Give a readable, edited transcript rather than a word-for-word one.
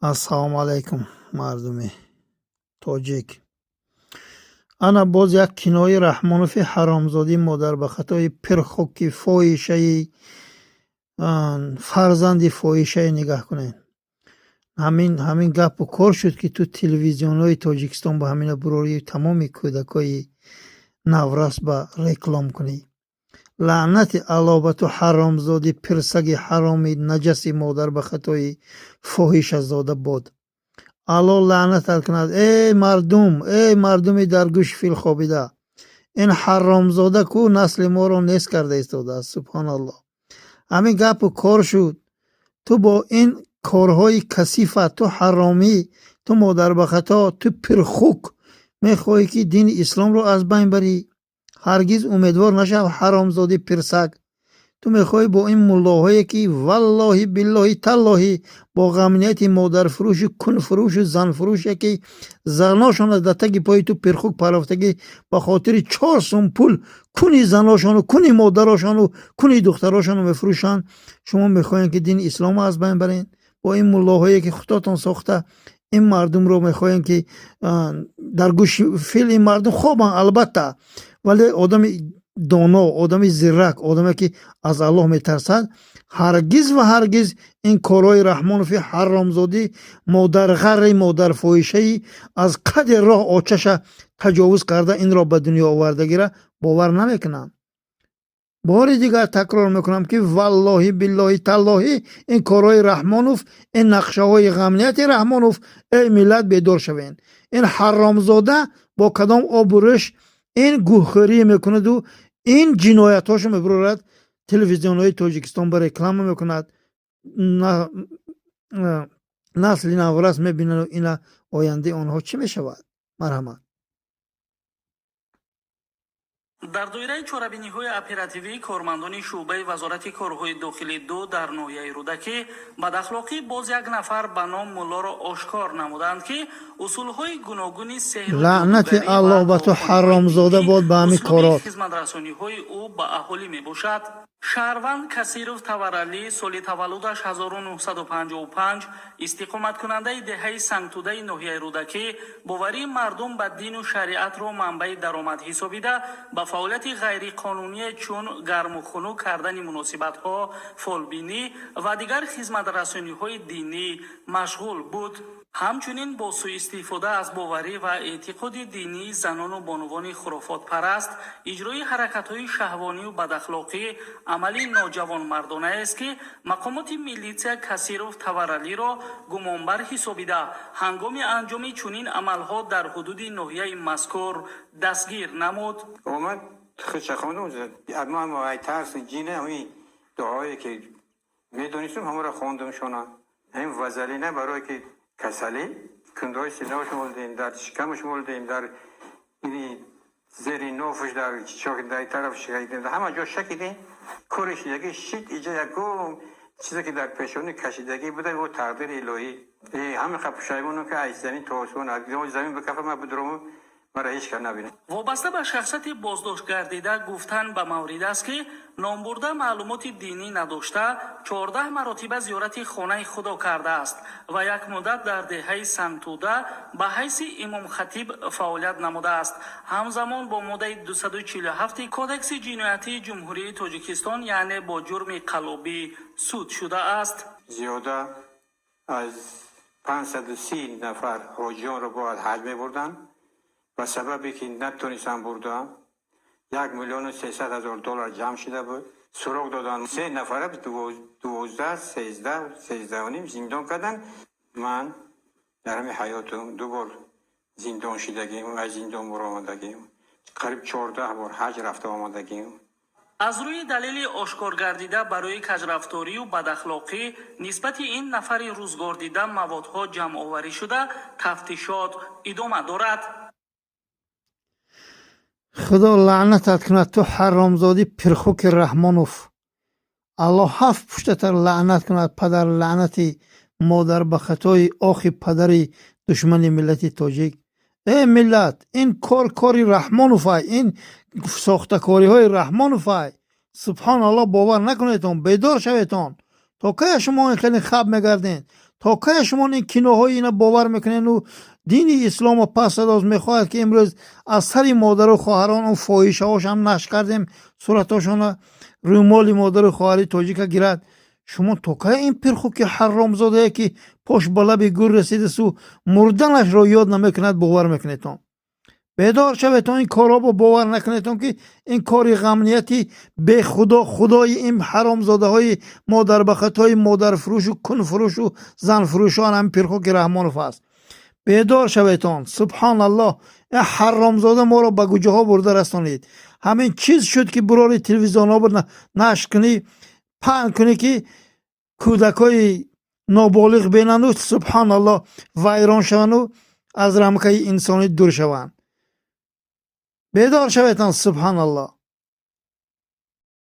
ассалому алайкум мардуми тоҷик. ана боз як кинои Раҳмонови ҳаромзодӣ модар ба хатои пирхоки фоҳишаи фарзанди фоҳишае нигаҳ кунед. ҳамин гапу кор шуд ки ту телевизионҳои Тоҷикистон ба ҳамина бурории тамоми кӯдакои наврас ба реклам кунӣ. лаънати аллоҳ ба ту ҳаромзоди пирсаги ҳароми наҷаси модар ба хатои фоҳишазода бод. аллоҳ лаънатат кунад. эй мардуми дар гӯши фил хобида, ин ҳаромзода ку насли моро нест карда истодааст. субҳаналлоҳ. ҳамин гапу кор шуд. ту бо ин корҳои касифа, ту ҳаромӣ, ту модарбахато, ту пирхук мехоҳӣ ки дини исломро аз байн барӣ. ҳаргиз умедвор нашав ҳаромзоди пирсак. ту мехоҳӣ бо ин муллоҳое ки валлоҳи биллоҳи таллоҳи бо ғамнияти модарфурӯшу кунфурӯшу занфурӯше ки заношона дар таги пои ту пирхук парафтагӣ ба хотири 4 сум пул куни заношону куни модарошону куни духтарошону мефурӯшанд. шумо мехоҳед ки дини исломро аз байн баред. бо ин муллоҳое ки худотон сохта ин мардумро мехоҳем ки дар гӯши фил ин мардум хобанд албатта, вале одами доно, одами зирак, одаме ки аз аллоҳ метарсад ҳаргиз ва ҳаргиз ин корҳои Раҳмонови ҳаромзодӣ модарғарри модарфоҳишаи аз қади роҳ очаша таҷовуз карда инро ба дунё овардагиро бовар намекунанд. бори дигар такрор мекунам ки валлоҳи биллоҳи таллоҳи ин корҳои Раҳмонов, ин нақшаҳои ғамнияти Раҳмонов, эй миллат бедор шавед. ин ҳаромзода бо кадом обу рӯш ин гӯҳхӯрӣ мекунаду ин ҷиноятҳошо мебурад. телевизионҳои Тоҷикистон ба реклама мекунад, насли наврас мебинаду ина ояндаи онҳо чӣ мешавад? марҳамат. дар доираи чорабиниҳои оперативии кормандони шуъбаи вазорати корҳои дохилии 2 дар ноҳияи Рӯдакӣ бадахлоқӣ боз як нафар ба ном муллоро ошкор намуданд ки усулҳои гуногуни сеҳру лаънати аллоҳ ба ту ҳаромзода бод ба ҳамин корот. хизматрасониҳои ӯ ба аҳолӣ мебошад. шаҳрванд Касиров Таваралӣ соли таваллудаш 1955 истиқоматкунандаи деҳаи Сангтудаи ноҳияи Рӯдакӣ боварии мардум ба дину шариатро манбаи даромад ҳисобида ба фаъолияти ғайриқонуние чун гарму хунук кардани муносибатҳо, фолбинӣ ва дигар хизматрасониҳои динӣ машғул буд. ҳамчунин бо суистифода аз боварӣ ва эътиқоди динии занону бонувони хурофотпараст иҷрои ҳаракатҳои шаҳвонию бадахлоқӣ амали ноҷавонмардонаест ки мақомоти милитсия Касиров Таваралиро гумонбар ҳисобида ҳангоми анҷоми чунин амалҳо дар ҳудуди ноҳияи мазкур дастгир намуд. омад хӯшахона ай тарс ҷина ҳамин дуое ки медонистум ҳамаро хондумшона ҳамин вазалина барое ки касалӣ кундҳои синош молдем, дар шикамаш молдем, дар зери нофуш, дар дар тараф шикидем, ҳама ҷо шакидем. кори шидагӣ шид иҷа ягон чизе ки дар пешони кашидагӣ буда во тақдири илоҳӣ. ҳамин пушаймоно ки аз замин то осмон замин ба кафа ма будрому мара ҳеҷ кар набинам. вобаста ба шахсияти боздошт гардида гуфтан ба маврид аст ки номбурда маълумоти динӣ надошта 14 маротиба зиёрати хонаи худо кардааст ва як муддат дар деҳаи Сангтуда ба ҳайси имомхатиб фаъолият намудааст. ҳамзамон бо моддаи 247 кодекси ҷиноятии ҷумҳурии Тоҷикистон яъне бо ҷурми қалобӣ суд шудааст. зиёда аз 530 нафар ҳоҷиёнро бояд ҳаҷ мебурданд. ба сабабе ки натонистам бурдам $1,300,000 ҷамъ шуда буд. суроғ додан 3 нафара 12, 13 зиндон карданд. ман дар ҳамин ҳаётум 2 бор зиндон шудагим, аз зиндон баромадагим, қариб 14 бор ҳаҷ рафта омадагим. аз рӯи далели ошкор гардида барои каҷрафторию бадахлоқӣ нисбати ин нафари рӯзгордида маводҳо ҷамъоварӣ шуда тафтишот идома дорад. худо лаънатат кунад ту ҳаромзоди пирхуки Раҳмонов. аллоҳ 7 пуштатар лаънат кунад. падар лаънати модар ба хатои охи падари душмани миллати тоҷик. миллат, ин кори Раҳмоновай, ин сохтакориҳои Раҳмоновай. субҳаналлоҳ, бовар накунедтон, бедор шаветон. то кая шумо ин хеле хаб мегардед? تا کی شما این киноҳои اینا باور میکنین و دین اسلام و پس داز میخواهد که امروز از سر مادر و خواهران اون فاحشه هاش هم نشر کردیم، صورتاشون رومال مادر و خواهری تاجیک گیرد. شما تا کی این پرخو که حرام زاده که پاش بالا به گور رسیده سو مردنش را یاد نمیکند باور میکنیتون. بیدار شوید تا این کارا با باور نکنیتون که این کاری غمنیتی به خدای این حرام زاده های مادر بخت های مادر فروش و کن فروش و زن فروشان هم پرخو که رحمانوف است. بیدار شویتان. سبحان الله، این حرام زاده ما را به کجاها برده رسانید. همین چیز شد که برای تلویزیون ها نشر کنی، پهن کنی که کودکای نابالغ بینند و سبحان الله ویران شوند و از رحمت انسانی دور شوند. بیدار شویتان. سبحان الله.